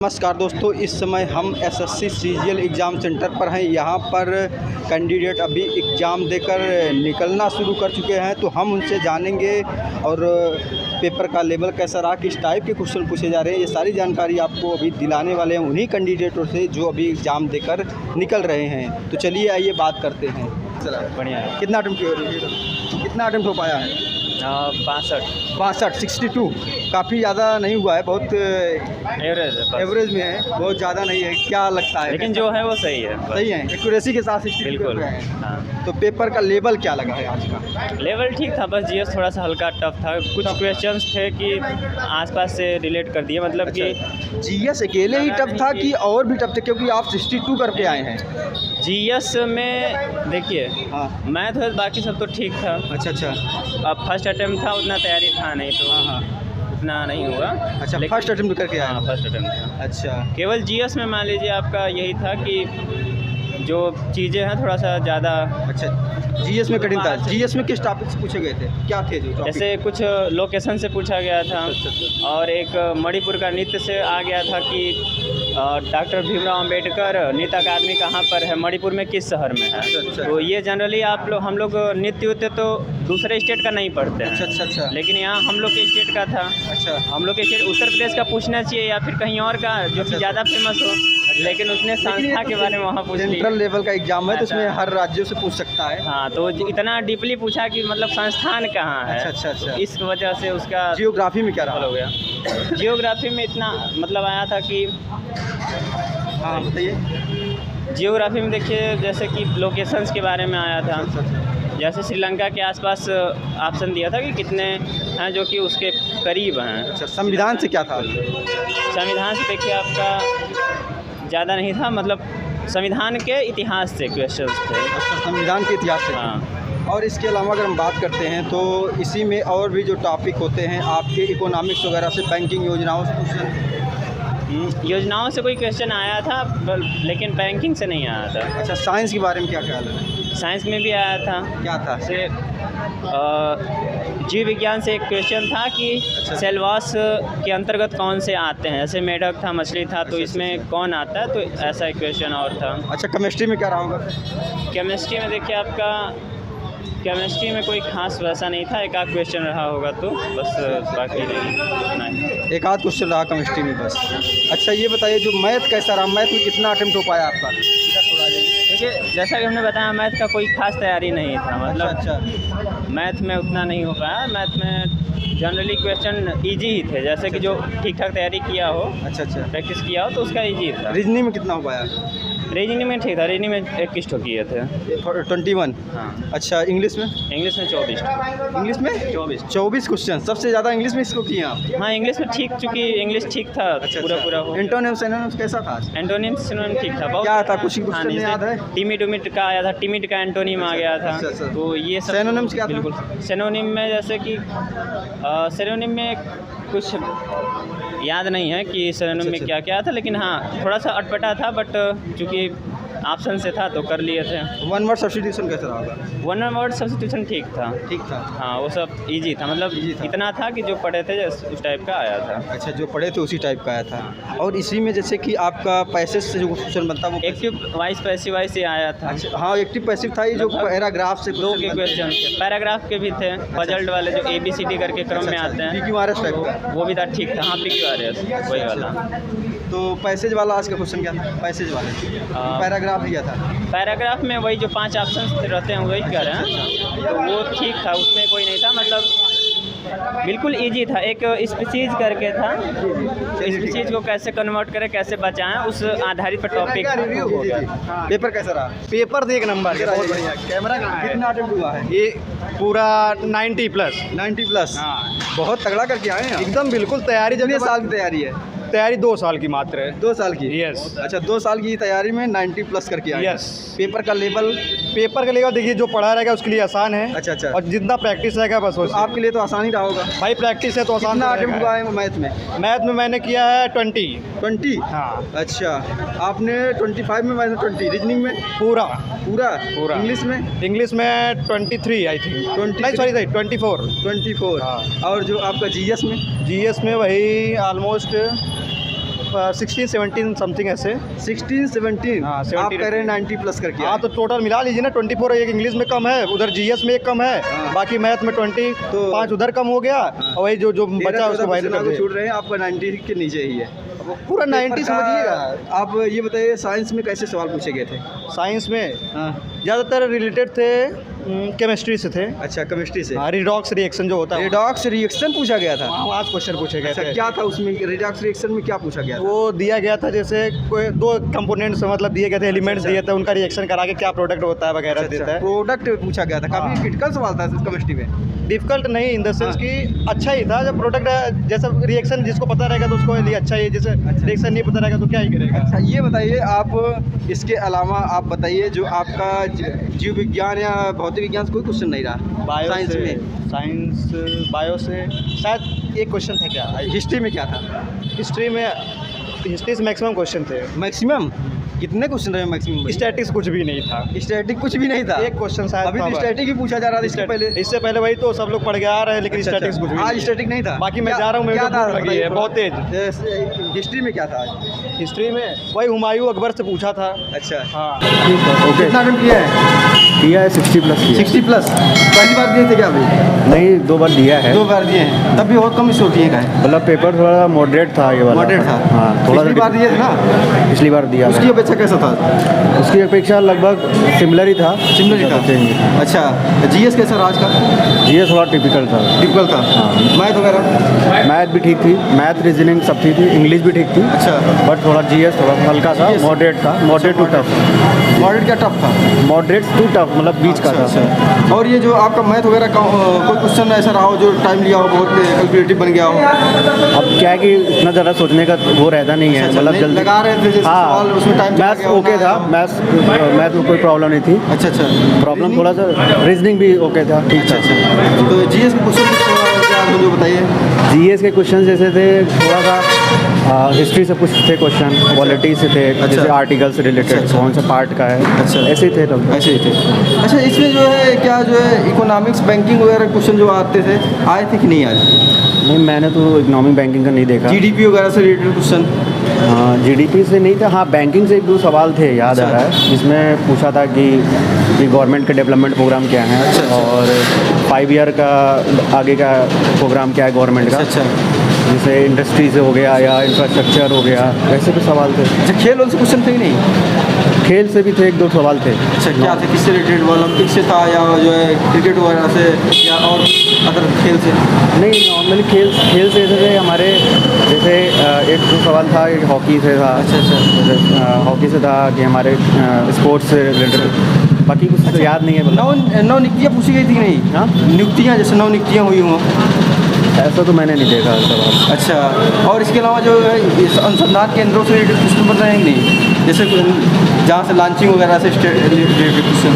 नमस्कार दोस्तों, इस समय हम एसएससी सीजीएल एग्ज़ाम सेंटर पर हैं। यहाँ पर कैंडिडेट अभी एग्ज़ाम देकर निकलना शुरू कर चुके हैं, तो हम उनसे जानेंगे और पेपर का लेवल कैसा रहा, किस टाइप के क्वेश्चन पूछे जा रहे हैं, ये सारी जानकारी आपको अभी दिलाने वाले हैं उन्हीं कैंडिडेटों से जो अभी एग्ज़ाम देकर निकल रहे हैं। तो चलिए आइए बात करते हैं। चला बढ़िया है। कितना अटेम्प्ट हो पाया है? 62 62 काफ़ी ज़्यादा नहीं हुआ है, बहुत एवरेज है बस। एवरेज में है, बहुत ज़्यादा नहीं है। क्या लगता है? लेकिन जो है वो सही है बस। सही है, एक्यूरेसी के साथ 62 बिल्कुल। पे है। हाँ, तो पेपर का लेवल क्या लगा है आज का? लेवल ठीक था, बस जीएस थोड़ा सा हल्का टफ था। कुछ क्वेश्चंस थे कि आसपास से रिलेट कर दिए, मतलब कि जीएस अकेले ही टफ था कि और भी टफ थे, क्योंकि आप 62 करके आए हैं। जीएस में देखिए हाँ, मैथ है, बाकी सब तो ठीक था। अच्छा। अब फर्स्ट अटेम्प्ट था, उतना तैयारी था नहीं, तो हाँ, उतना नहीं हुआ। अच्छा, फर्स्ट अटेम्प्ट करके आए। हाँ, फर्स्ट अटेम्प्ट था। अच्छा, केवल जीएस में मान लीजिए आपका यही था कि जो चीज़ें हैं थोड़ा सा ज़्यादा। जीएस में कठिन था। जीएस में किस टॉपिक से पूछे गए थे, क्या थे जो टॉपिक? जैसे कुछ लोकेशन से पूछा गया था, और एक मणिपुर का नृत्य से आ गया था कि डॉक्टर भीमराव अंबेडकर नृत्य अकादमी कहाँ पर है, मणिपुर में किस शहर में है। अच्छा। तो ये जनरली हम लोग नृत्य उत्य तो दूसरे स्टेट का नहीं पढ़ते हैं। अच्छा। लेकिन यहाँ हम लोग के स्टेट का था। अच्छा, हम लोग के स्टेट उत्तर प्रदेश का पूछना चाहिए या फिर कहीं और का जो कि ज़्यादा फेमस हो, लेकिन उसने संस्था के बारे में वहाँ पूछ लिया। सेंट्रल लेवल का एग्जाम है, तो उसमें हर राज्यों से पूछ सकता है। हाँ, तो इतना डीपली पूछा कि मतलब संस्थान कहाँ है। अच्छा। इस वजह से उसका जियोग्राफी में क्या रहा? हो गया। जियोग्राफी में इतना मतलब आया था कि हाँ, बताइए। जियोग्राफी में देखिए जैसे कि लोकेशंस के बारे में आया था। जैसे श्रीलंका के आसपास ऑप्शन दिया था कि कितने हैं जो कि उसके करीब हैं। अच्छा, संविधान से क्या था? संविधान से देखिए आपका ज़्यादा नहीं था, मतलब संविधान के इतिहास से क्वेश्चंस थे। अच्छा, संविधान के इतिहास से। हाँ, और इसके अलावा अगर हम बात करते हैं तो इसी में और भी जो टॉपिक होते हैं आपके इकोनॉमिक्स वगैरह से, बैंकिंग योजनाओं से क्वेश्चन। योजनाओं से कोई क्वेश्चन आया था, लेकिन बैंकिंग से नहीं आया था। अच्छा, साइंस के बारे में क्या ख्याल है? साइंस में भी आया था। क्या था? से जीव विज्ञान से एक क्वेश्चन था कि सेलवास के अंतर्गत कौन से आते हैं। जैसे मेढक था, मछली था, तो इसमें कौन आता है, तो ऐसा एक क्वेश्चन और था। अच्छा, केमिस्ट्री में क्या रहा होगा? केमिस्ट्री में देखिए आपका केमिस्ट्री में कोई खास वैसा नहीं था, एक आध क्वेश्चन रहा होगा तो बस, बाकी नहीं। एक आध क्वेश्चन रहा केमिस्ट्री में बस। अच्छा, ये बताइए जो मैथ कैसा रहा, मैथ में कितना अटेम्प्ट हो पाया आपका? देखिए जैसा कि हमने बताया, मैथ का कोई खास तैयारी नहीं था, मतलब अच्छा। मैथ में उतना नहीं हो पाया। मैथ में जनरली क्वेश्चन इजी ही थे, जैसे कि जो ठीक ठाक तैयारी किया हो, अच्छा। प्रैक्टिस किया हो, तो उसका इजी था। रीजनिंग में कितना हो पाया? रीजनिंग में ठीक था, रीजनिंग में 21 ठो किए थे। 21। हाँ, अच्छा, इंग्लिश में? इंग्लिश में 24। इंग्लिश में 24 क्वेश्चन। सबसे ज़्यादा इंग्लिश में इसको किए आप? हाँ, इंग्लिश में ठीक, चूँकि इंग्लिश ठीक था। पूरा हो। एंटोनिम्स सिनोनिम्स कैसा था? एंटोनिम्स सिनोनिम ठीक था। बहुत क्या था, कुछ हाँ, क्वेश्चन में याद है? टिमिड उमिड का आया था, टिमिड का एंटोनिम आ गया था। अच्छा। तो ये सब सिनोनिम्स क्या था? बिल्कुल सिनोनिम में जैसे कि सिनोनिम में कुछ याद नहीं है कि सिनोनिम में क्या क्या था, लेकिन हाँ थोड़ा सा अटपटा था, बट चूँकि ऑप्शन से था तो कर लिए थे। वन वर्ड सब्स्टिट्यूशन कैसा रहा? वन वर्ड सब्स्टिट्यूशन ठीक था। ठीक था। हाँ, वो सब इजी था, मतलब Easy था। इतना था कि जो पढ़े थे उस टाइप का आया था। अच्छा, जो पढ़े थे उसी टाइप का आया था। और इसी में जैसे कि आपका पैसेज से जो क्वेश्चन बनता है वो एक्टिव वाइज पैसिव वाइज से आया था। अच्छा, हाँ, एक्टिव पैसिव था। ये जो पैराग्राफ से दो के क्वेश्चन थे, पैराग्राफ के भी थे, पजल्ड वाले जो ABCD करके क्रम में आते हैं, PQRS टाइप का वो भी था। ठीक था, हाँ, PQRS वही वाला। तो पैसेज वाला आज का क्वेश्चन क्या था? पैसेज वाले पैराग्राफ दिया था। पैराग्राफ में वही जो 5 ऑप्शन रहते हैं वही कर रहे हैं, तो वो ठीक था, उसमें कोई नहीं था, मतलब बिल्कुल इजी था। एक स्पीसीज करके था, स्पीसीज को कैसे कन्वर्ट करें, कैसे बचाएं, उस आधारित पर टॉपिक हो गया। पेपर कैसा रहा? पेपर तो एक नंबर है, बहुत बढ़िया। कैमरा कितना अटेम्प्ट हुआ है? ये पूरा 90+। 90+। हाँ, बहुत तगड़ा करके आए हैं आप। एकदम बिल्कुल तैयारी। कितने जब साल की तैयारी है? तैयारी 2 साल की मात्र है। 2 साल की? यस। अच्छा, 2 साल की तैयारी में 90+ करके आए। यस। पेपर का लेवल? पेपर का लेवल देखिए, जो पढ़ा रहेगा उसके लिए आसान है। अच्छा। और जितना प्रैक्टिस रहेगा बस तो उससे। आपके लिए तो आसान ही रहा होगा। भाई प्रैक्टिस है तो आसान कितना तो अटेम्प्ट रहेगा। हुआ है मैथ में? मैथ में मैंने किया है 20। 20? हाँ, अच्छा, आपने 25 में, मैंने 20। रीजनिंग में? पूरा। इंग्लिश में? इंग्लिश में 23 आई थिंक। 23? नहीं, सॉरी 24। 24। हाँ। और जो आपका जीएस में? जीएस में वही ऑलमोस्ट 16-17 समथिंग ऐसे। 16-17 हाँ, आप 17 कह रहे हैं 90 प्लस करके हाँ, आए। तो टोटल मिला लीजिए ना 24। एक इंग्लिश में कम है, उधर जीएस में एक कम है, हाँ। बाकी मैथ में 20, तो 5 उधर कम हो गया, और वही जो बचा उसको वाइड कर दिए। छूट रहे हैं, आपका 90 के नीचे ही है। पूरा 90 समझिएगा। आप ये बताइए साइंस में कैसे सवाल पूछे गए थे? साइंस में हाँ, ज़्यादातर रिलेटेड थे केमिस्ट्री से थे। अच्छा केमिस्ट्री से। हाँ, रिडॉक्स रिएक्शन जो होता है, रिडॉक्स रिएक्शन पूछा गया था। वहाँ आज क्वेश्चन पूछे गए अच्छा थे। क्या था उसमें, रिडॉक्स रिएक्शन में क्या पूछा गया था? वो दिया गया था जैसे कोई 2 कंपोनेंट्स मतलब दिए गए थे, एलिमेंट्स दिए थे, उनका रिएक्शन करा के क्या प्रोडक्ट होता है वगैरह देता है। प्रोडक्ट पूछा गया था। काफी हाँ। क्रिटिकल सवाल था केमिस्ट्री में। डिफिकल्ट नहीं इन द सेंस हाँ। कि अच्छा ही था। जब प्रोडक्ट जैसा रिएक्शन जिसको पता रहेगा तो उसको लिए अच्छा ही है, जैसे रिएक्शन नहीं पता रहेगा तो क्या ही करेगा। अच्छा ये बताइए आप, इसके अलावा आप बताइए जो आपका जीव विज्ञान या भौतिक विज्ञान से कोई क्वेश्चन नहीं रहा? बायो साइंस से, में, साइंस बायो से शायद एक क्वेश्चन था। क्या हिस्ट्री में क्या था? हिस्ट्री से मैक्सिमम क्वेश्चन थे। मैक्सिमम कितने क्वेश्चन रहे मैक्सिमम? स्टैटिक्स कुछ भी नहीं था। स्टैटिक कुछ भी नहीं था। एक क्वेश्चन शायद अभी था तो बस। स्टैटिक ही पूछा जा रहा था इससे पहले। वही तो सब लोग पढ़ के आ रहे हैं, लेकिन अच्छा, स्टैटिक्स कुछ भी आज नहीं। स्टैटिक नहीं था। बाकी मैं जा रहा हूँ, मेरे क्या को था भूख लगी है बहुत तेज। हिस्ट्री में क्या था आज? हिस्ट्री में वही हुमायूं अकबर से पूछा था। अच्छा हाँ, ओके। कितना अटेम्प्ट किया है? दिया है 60 प्लस किया 60 प्लस। पहली बार दिए थे क्या अभी? नहीं 2 बार दिया है 2 बार दिए हैं, तब भी बहुत कम मिस होती है। क्या मतलब पेपर थोड़ा मॉडरेट था ये वाला। मॉडरेट था? हाँ थोड़ा पिछली बार दिए थे ना? पिछली बार दिया उसकी अपेक्षा कैसा था? उसकी अपेक्षा लगभग सिमिलर ही था। सिमिलर ही था। चेंज। अच्छा जीएस कैसा रहा आज का? ये थोड़ा टिपिकल था। टिपिकल था। मैथ वगैरह? मैथ भी ठीक थी, मैथ रीजनिंग सब ठीक थी, इंग्लिश भी ठीक थी। अच्छा बट थोड़ा जीएस थोड़ा हल्का था, GS मॉडरेट था, मॉडरेट टू टफ। मॉडरेट क्या टफ था? मॉडरेट टू टफ मतलब बीच का था। अच्छा। और ये जो आपका मैथ वगैरह का कोई क्वेश्चन ऐसा रहा हो जो टाइम लिया हो, बहुत कैलकुलेटिव बन गया हो? अब क्या है कि इतना ज़्यादा सोचने का वो रहता नहीं है, मतलब नहीं, जल्दी लगा रहे थे जैसे हाँ सवाल, उसमें टाइम चला मैथ्स गया ओके होना था, है। मैथ में कोई प्रॉब्लम नहीं थी। अच्छा अच्छा। प्रॉब्लम थोड़ा सा रीजनिंग भी ओके था, ठीक अच्छा था। अच्छा। तो जीएस के क्वेश्चन क्या मुझे बताइए? जीएस के क्वेश्चन जैसे थे थोड़ा सा हिस्ट्री से कुछ थे क्वेश्चन, पॉलिटी से थे, जैसे आर्टिकल से रिलेटेड अच्छा। कौन सा पार्ट का है, अच्छा। ऐसे ही थे तब। ऐसे ही थे। अच्छा इसमें जो है क्या जो है इकोनॉमिक्स बैंकिंग वगैरह क्वेश्चन जो आते थे आए थे कि नहीं आए? नहीं मैंने तो इकोनॉमिक बैंकिंग का नहीं देखा। जीडीपी वगैरह से रिलेटेड क्वेश्चन? हाँ जीडीपी से नहीं था, हाँ बैंकिंग से 1-2 सवाल थे याद आ रहा है, जिसमें पूछा था कि गवर्नमेंट के डेवलपमेंट प्रोग्राम क्या हैं और 5 ईयर का आगे का प्रोग्राम क्या है गवर्नमेंट का। अच्छा जैसे इंडस्ट्री से हो गया या इंफ्रास्ट्रक्चर हो गया, वैसे भी सवाल थे। अच्छा खेल से क्वेश्चन थे कि नहीं? खेल से भी थे 1-2 सवाल थे। अच्छा क्या थे, किससे रिलेटेड? ओलंपिक से था या जो है क्रिकेट वगैरह से या और अदर खेल से? नहीं नॉर्मली खेल से ऐसे थे हमारे, जैसे 1-2 सवाल था हॉकी से था। अच्छा अच्छा। हॉकी से था कि हमारे स्पोर्ट्स से रिलेटेड, बाकी कुछ तो याद नहीं है। मतलब नौ नियुक्तियाँ पूछी गई थी कि नहीं? हाँ नियुक्तियाँ जैसे 9 नियुक्तियाँ हुई हों? ऐसा तो मैंने नहीं देखा सवाल। अच्छा और इसके अलावा जो है इस अनुसंधान केंद्रों से रिलेटेड क्वेश्चन बन रहे हैं कि नहीं? जैसे जहाँ से लॉन्चिंग वगैरह से रिलेटेड क्वेश्चन?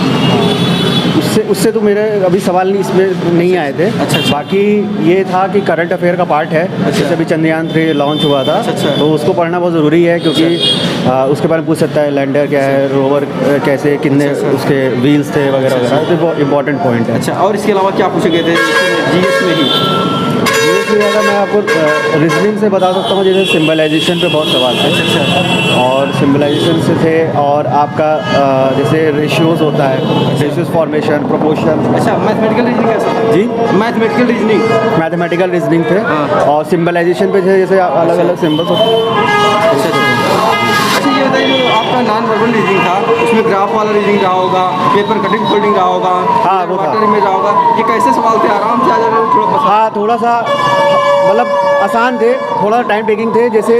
उससे तो मेरे अभी सवाल नहीं इसमें नहीं आए थे। अच्छा। बाकी ये था कि करंट अफेयर का पार्ट है, जैसे अभी चंद्रयान 3 लॉन्च हुआ था। अच्छा। तो उसको पढ़ना बहुत ज़रूरी है, क्योंकि उसके बारे में पूछ सकता है लैंडर क्या है, रोवर कैसे, कितने उसके व्हील्स थे वगैरह वगैरह, तो इंपॉर्टेंट पॉइंट है। अच्छा और इसके अलावा क्या पूछे गए थे जीएस में ही? इससे ज़्यादा मैं आपको रीजनिंग से बता सकता हूँ, जैसे सिम्बलाइजेशन पे बहुत सवाल थे। अच्छा और सिम्बलाइजेशन से थे, और आपका जैसे रेशियोज़ होता है, रेशियोज़ फॉर्मेशन, प्रोपोर्शन। अच्छा मैथमेटिकल रीजनिंग कैसा था? जी मैथमेटिकल रीजनिंग? मैथमेटिकल रीजनिंग थे। हाँ। और सिम्बलाइजेशन पे थे, जैसे अलग अलग सिम्बल्स होते हैं। अच्छा ये बताइए जो आपका नॉन वर्बल रीजनिंग था उसमें ग्राफ वाला रीजनिंग रहा होगा, पेपर कटिंग फोल्डिंग रहा होगा, हाँ, वो था। वाटर में रहा होगा, ये कैसे सवाल थे? आराम से आ जा रहे हो थोड़ा पसंद? हाँ थोड़ा सा मतलब आसान थे, थोड़ा टाइम टेकिंग थे। जैसे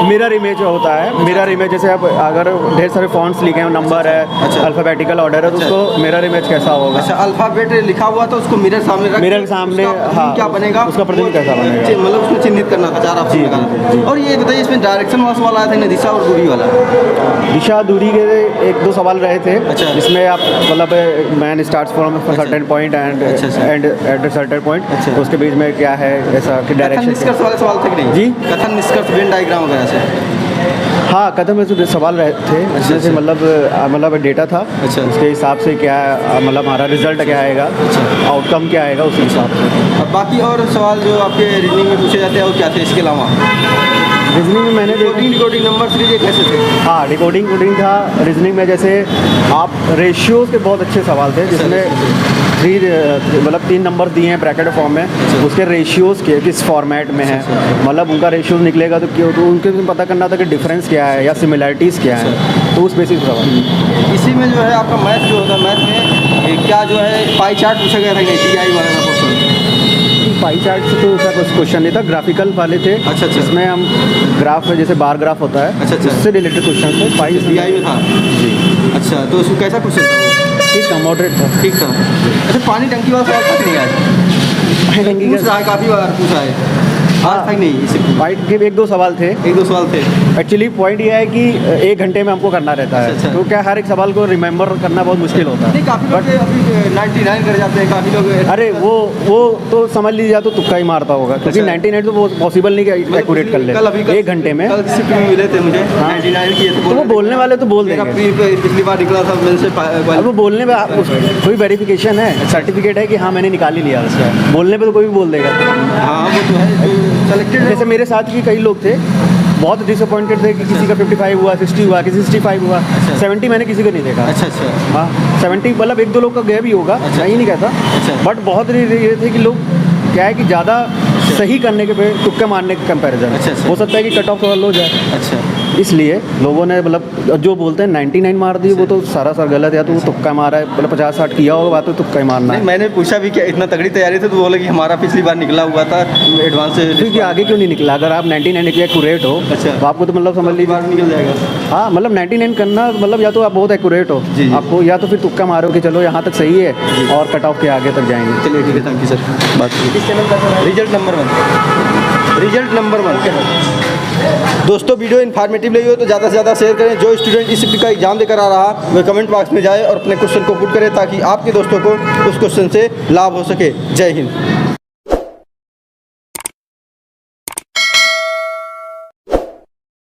मिरर इमेज होता है, मिरर इमेज जैसे अब अगर ढेर सारे फॉन्ट्स लिखे हैं, नंबर है, अच्छा। अल्फ़ाबेटिकल ऑर्डर है, तो उसको मिरर इमेज कैसा होगा। अच्छा अल्फ़ाबेट लिखा हुआ था उसको मिरर सामने रख मिरर के सामने, हाँ क्या बनेगा उसका प्रतिबिंब कैसा बनेगा, मतलब उसमें चिन्हित करना था, 4 ऑप्शन लगाना। और ये बताइए इसमें डायरेक्शन वाला सवाल आया था ना, दिशा और दूरी वाला? दिशा दूरी के 1-2 सवाल रहे थे। अच्छा। जिसमें आप मतलब man starts from certain point and अच्छा। एंड एट सर्टेन पॉइंट, अच्छा। तो उसके बीच में क्या है ऐसा कि कथन डायरेक्शन। निष्कर्ष वाले सवाल थे कि नहीं? जी कथन निष्कर्ष वेन डायग्राम वगैरह से? हाँ कथन में जो सवाल रहे थे, जैसे मतलब डेटा था, अच्छा। उसके हिसाब से क्या मतलब हमारा रिजल्ट क्या आएगा, आउटकम क्या आएगा, उसी हिसाब से। अब बाकी और सवाल जो आपके रीजनिंग में पूछे जाते हैं और क्या थे इसके अलावा? रीजनिंग में मैंने डिकोडिंग नंबर सीरीज ये कैसे थे? हाँ, डिकोडिंग कोडिंग था। रीजनिंग में जैसे आप रेशियोज़ के बहुत अच्छे सवाल थे, जिसमें मतलब 3 नंबर दिए हैं ब्रैकेट फॉर्म में, उसके रेशियोज़ के किस फॉर्मेट में है, मतलब उनका रेशियोज निकलेगा तो क्यों, तो उनके लिए पता करना था कि डिफरेंस क्या है या सिमिलरिटीज़ क्या है, तो उस बेसिस पर सवाल। इसी में जो है आपका मैथ जो होता है, मैथ में ये क्या जो है पाई चार्ट पूछा गया था कि टीआई वाला क्वेश्चन? पाई चार्ट से तो ऐसा कुछ क्वेश्चन नहीं था, ग्राफिकल वाले थे। अच्छा। इसमें हम ग्राफ है, जैसे बार ग्राफ होता है, अच्छा। उससे रिलेटेड क्वेश्चन थे। पाई टीआई में था जी। अच्छा, तो उसको कैसा क्वेश्चन था वो? ठीक था, मॉडरेट था। ठीक था। अच्छा, पानी टंकी वाला सवाल तक नहीं आया? टंकी पूछ रहा है, काफ़ी बार पूछा है, आज तक नहीं। इसी पाई के 1-2 सवाल थे। 1-2 सवाल थे। एक्चुअली पॉइंट ये है कि 1 घंटे में हमको करना रहता है। अच्छा। तो क्या हर एक सवाल को रिमेंबर करना बहुत मुश्किल होता है। नहीं, काफ़ी लोग अभी 99 कर जाते हैं, काफ़ी लोग। अरे वो तो समझ लीजिए, तो तुक्का ही मारता होगा, क्योंकि अच्छा। 99 तो वो पॉसिबल नहीं कि एक्यूरेट कर ले कल अभी 1 घंटे में। कल शिफ्ट में मिले थे मुझे, 99 किए तो वो बोलने वाले तो बोल मेरा देंगे। पिछली बार निकला था मैंने से अब वो बोलने में कोई वेरिफिकेशन है, सर्टिफिकेट है कि हाँ मैंने निकाल ही लिया उसका, बोलने पे तो कोई भी बोल देगा। हाँ, वो तो है जो सेलेक्टेड। जैसे मेरे साथ भी कई लोग थे, बहुत डिसअपॉइंटेड थे कि किसी का 55 हुआ, 60 हुआ, किसी 65 हुआ, 70 मैंने किसी का नहीं देखा। अच्छा। हाँ, 70 मतलब 1-2 लोग का गया भी होगा, मैं ही नहीं कहता। अच्छा। बट बहुत ये थे कि लोग क्या है कि ज़्यादा सही करने के पे तुक्के मारने के कंपैरिजन अच्छा। हो सकता है कि कट ऑफ हो जाए। अच्छा। इसलिए लोगों ने मतलब जो बोलते हैं 99 मार दी, वो तो सारा गलत है। या तो वो तुक्का मारा है, मतलब 50-60 किया होगा, बात तो तुक्का ही मारना नहीं, है। मैंने पूछा भी क्या इतना तगड़ी तैयारी थी, तो बोला कि हमारा पिछली बार निकला हुआ था एडवांस से। क्योंकि आगे क्यों नहीं निकला? अगर आप 99 के एक्यूरेट हो, अच्छा। तो आपको तो मतलब समझ लीजिए बार निकल जाएगा। हाँ, मतलब 99 करना मतलब या तो आप बहुत एक्यूरेट हो जी। आपको, या तो फिर तुक्का मारो कि चलो यहाँ तक सही है और कट ऑफ के आगे तक जाएंगे। चलिए ठीक है, थैंक यू सर। बात रिजल्ट नंबर 1। Result number 1। दोस्तों, वीडियो इन्फॉर्मेटिव लगी हो तो ज़्यादा से ज़्यादा शेयर करें। जो स्टूडेंट इस का एग्जाम देकर आ रहा वह कमेंट बॉक्स में जाए और अपने क्वेश्चन को पुट करे, ताकि आपके दोस्तों को उस क्वेश्चन से लाभ हो सके। जय हिंद।